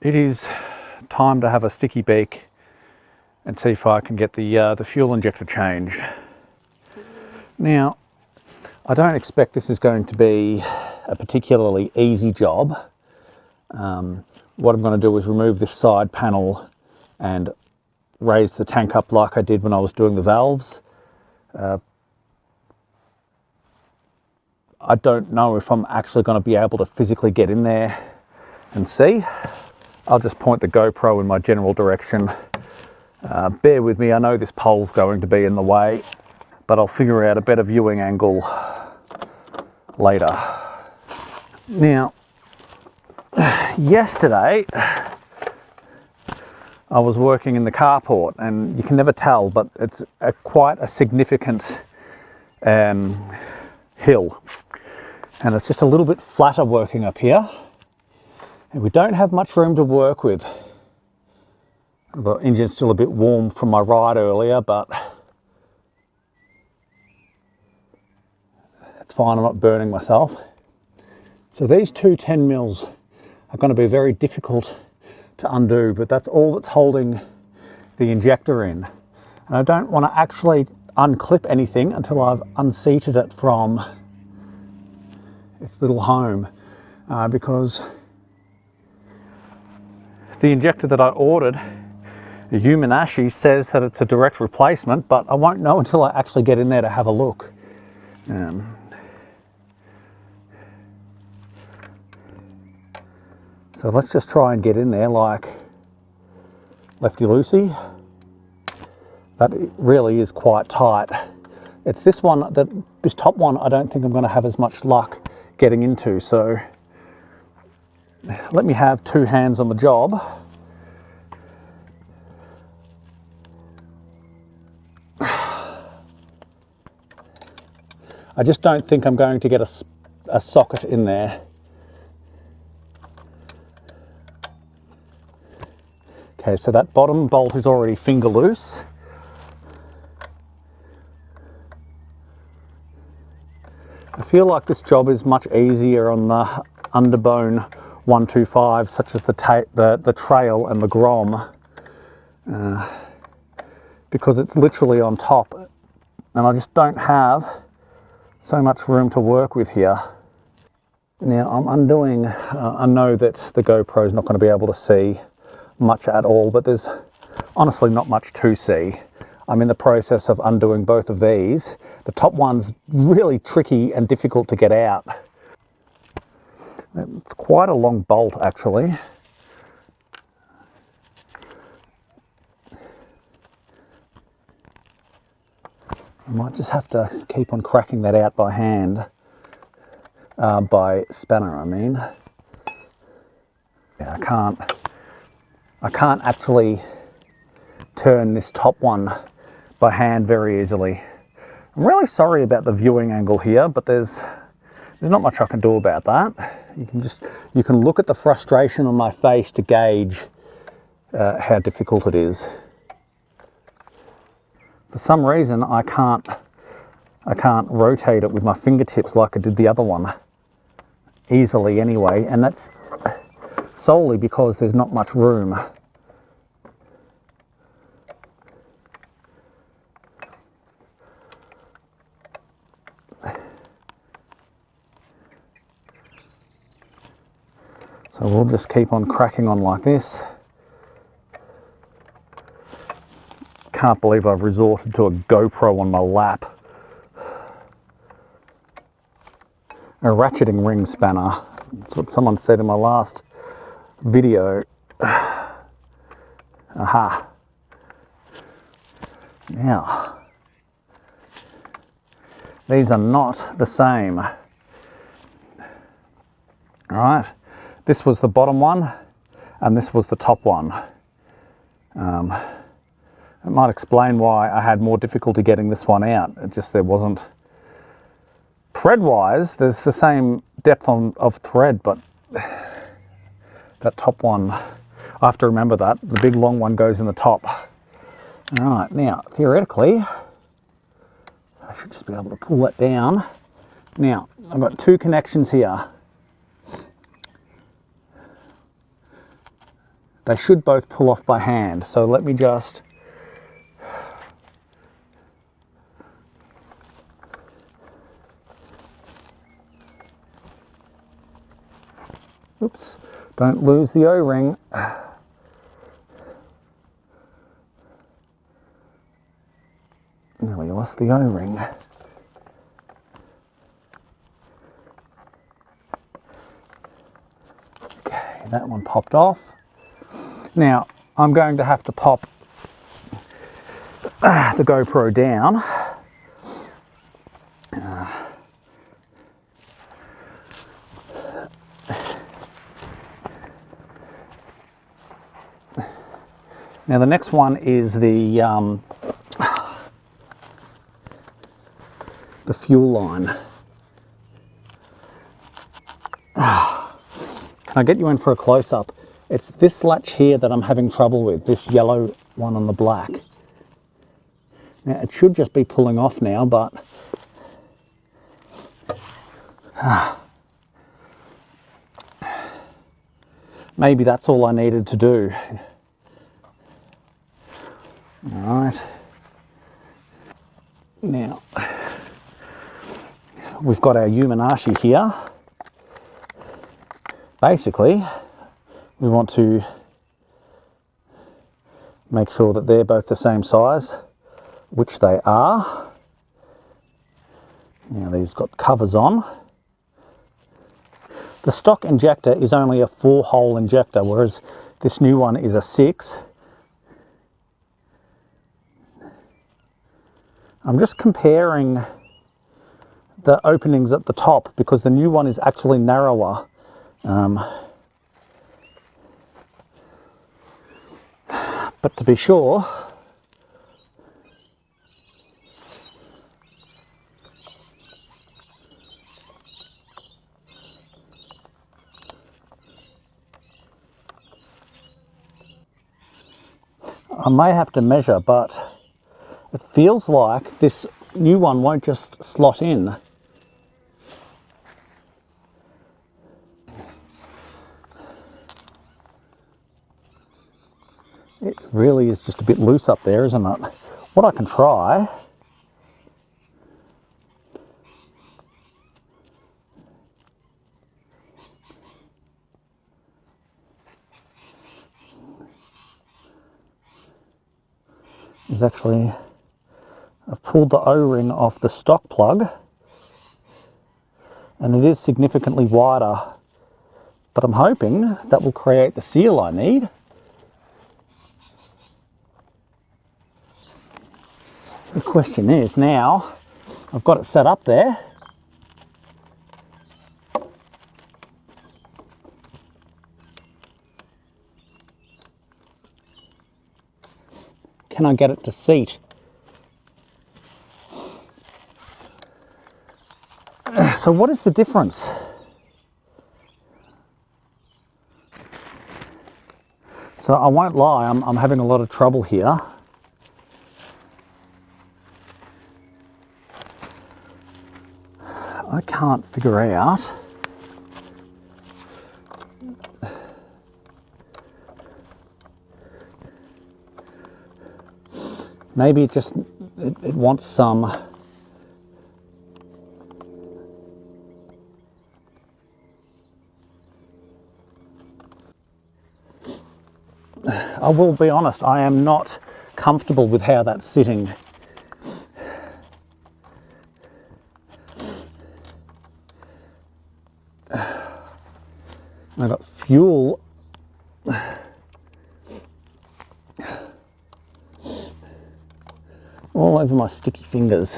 it is time to have a sticky beak and see if I can get the fuel injector changed. Now, I don't expect this is going to be a particularly easy job. What I'm going to do is remove this side panel and raise the tank up like I did when I was doing the valves. I don't know if I'm actually going to be able to physically get in there and see. I'll just point the GoPro in my general direction. Bear with me, I know this pole's going to be in the way, but I'll figure out a better viewing angle later. Now, yesterday I was working in the carport, and you can never tell, but it's quite a significant hill, and it's just a little bit flatter working up here, and we don't have much room to work with. The engine's still a bit warm from my ride earlier, but it's fine, I'm not burning myself. So these two 10 mils are going to be very difficult to undo, but that's all that's holding the injector in. And I don't want to actually unclip anything until I've unseated it from its little home, because the injector that I ordered, the Yuminashi, says that it's a direct replacement, but I won't know until I actually get in there to have a look. So let's just try and get in there like lefty-loosey. That really is quite tight. It's this one, this top one, I don't think I'm going to have as much luck getting into, so let me have two hands on the job. I just don't think I'm going to get a socket in there. Okay, so that bottom bolt is already finger loose. I feel like this job is much easier on the underbone 125, such as the trail and the grom, because it's literally on top, and I just don't have so much room to work with here. Now I'm undoing, I know that the GoPro is not going to be able to see much at all, but there's honestly not much to see. I'm in the process of undoing both of these. The top one's really tricky and difficult to get out. It's quite a long bolt, actually. I might just have to keep on cracking that out by hand, by spanner, I mean. Yeah, I can't actually turn this top one by hand very easily. I'm really sorry about the viewing angle here, but there's not much I can do about that. You can look at the frustration on my face to gauge how difficult it is. For some reason, I can't rotate it with my fingertips like I did the other one easily anyway, and that's solely because there's not much room. So we'll just keep on cracking on like this. Can't believe I've resorted to a GoPro on my lap. A ratcheting ring spanner. That's what someone said in my last video. Aha. Now, these are not the same. All right. This was the bottom one, and this was the top one. It might explain why I had more difficulty getting this one out. It just, there wasn't. Thread-wise, there's the same depth of thread, but that top one, I have to remember that. The big long one goes in the top. All right, now, theoretically, I should just be able to pull that down. Now, I've got two connections here. They should both pull off by hand. So let me just... Oops, don't lose the O-ring. Nearly lost the O-ring. Okay, that one popped off. Now, I'm going to have to pop the GoPro down. Now the next one is the fuel line. Can I get you in for a close-up? It's this latch here that I'm having trouble with, this yellow one on the black. Now it should just be pulling off now, but maybe that's all I needed to do. Alright, now we've got our Yuminashi here. Basically, we want to make sure that they're both the same size, which they are. Now these got covers on. The stock injector is only a 4-hole injector, whereas this new one is a 6. I'm just comparing the openings at the top because the new one is actually narrower. But to be sure, I may have to measure, but it feels like this new one won't just slot in. It really is just a bit loose up there, isn't it? What I can try is actually, I've pulled the O-ring off the stock plug and it is significantly wider, but I'm hoping that will create the seal I need. The question is now, I've got it set up there. Can I get it to seat? So what is the difference? So I won't lie, I'm having a lot of trouble here. I can't figure out maybe it just it wants some I will be honest, I am not comfortable with how that's sitting. I've got fuel all over my sticky fingers.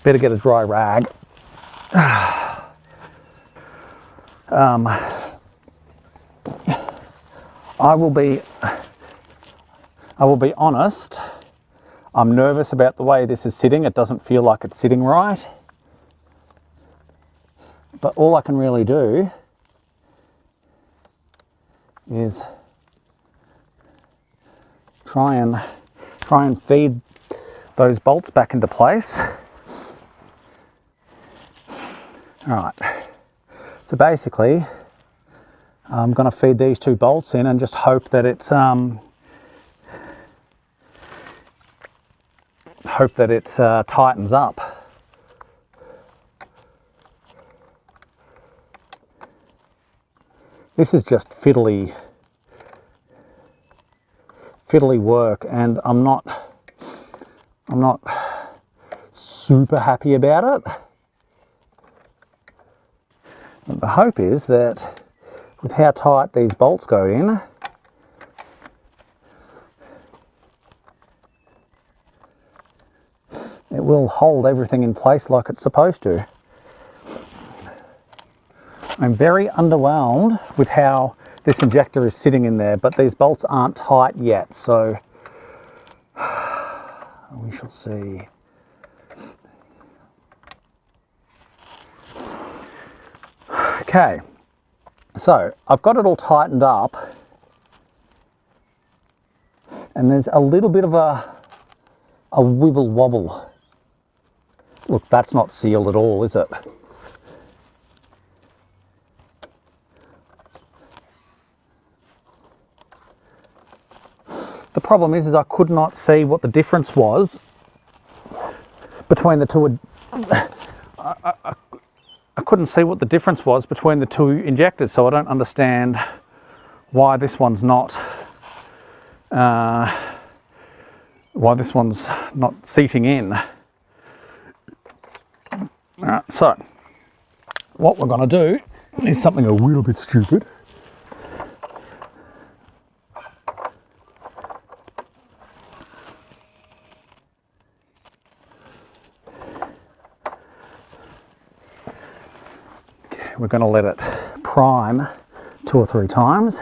Better get a dry rag. I will be honest, I'm nervous about the way this is sitting. It doesn't feel like it's sitting right. But all I can really do is try and feed those bolts back into place. All right, so basically I'm going to feed these 2 bolts in and just hope that it's tightens up. This is just fiddly work, and I'm not super happy about it. But the hope is that with how tight these bolts go in, it will hold everything in place like it's supposed to. I'm very underwhelmed with how this injector is sitting in there, but these bolts aren't tight yet, so we shall see. Okay, so I've got it all tightened up, and there's a little bit of a wibble wobble. Look, that's not sealed at all, is it? The problem is I could not see what the difference was between the two. I couldn't see what the difference was between the 2 injectors, so I don't understand why this one's not seating in. Alright, so what we're going to do is something a little bit stupid. We're going to let it prime 2 or 3 times.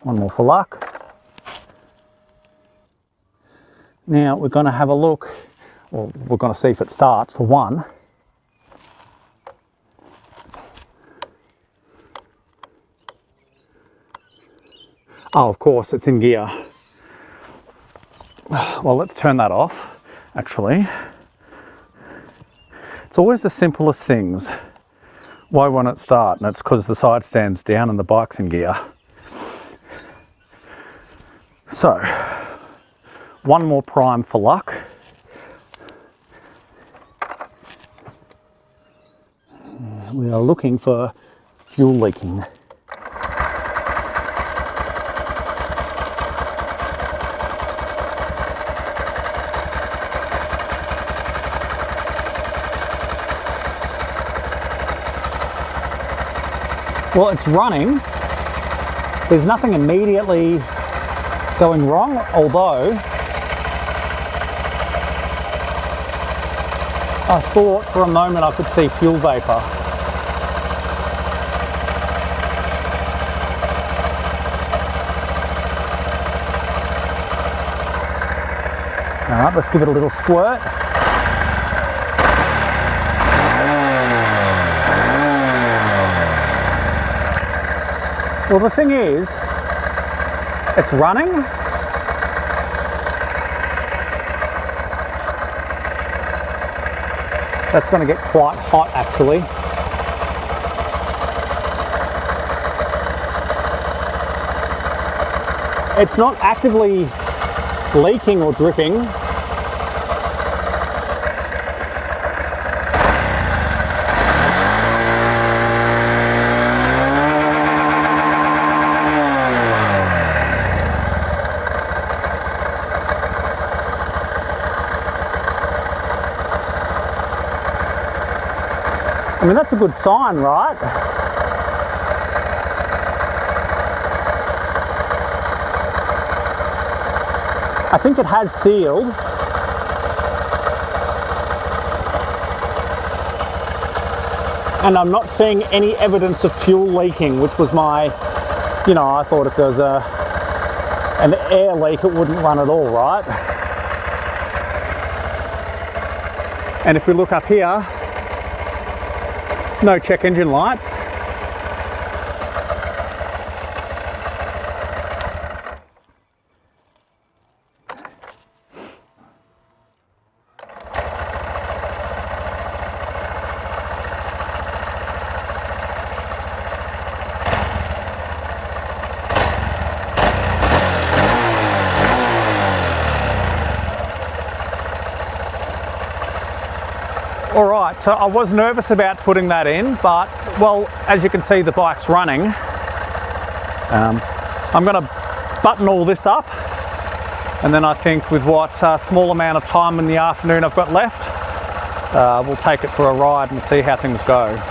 One more for luck. Now we're going to have a look, or we're going to see if it starts for 1. Oh, of course, it's in gear. Well, let's turn that off, actually. It's always the simplest things. Why won't it start? And it's because the side stand's down and the bike's in gear. So, 1 more prime for luck. We are looking for fuel leaking. Well, it's running. There's nothing immediately going wrong, although I thought for a moment I could see fuel vapor. All right, let's give it a little squirt. Well, the thing is, it's running. That's going to get quite hot, actually. It's not actively leaking or dripping. I mean, that's a good sign, right? I think it has sealed. And I'm not seeing any evidence of fuel leaking, which was my, you know, I thought if there was an air leak, it wouldn't run at all, right? And if we look up here, no check engine lights. All right, so I was nervous about putting that in, but, well, as you can see, the bike's running. I'm going to button all this up, and then I think with what small amount of time in the afternoon I've got left, we'll take it for a ride and see how things go.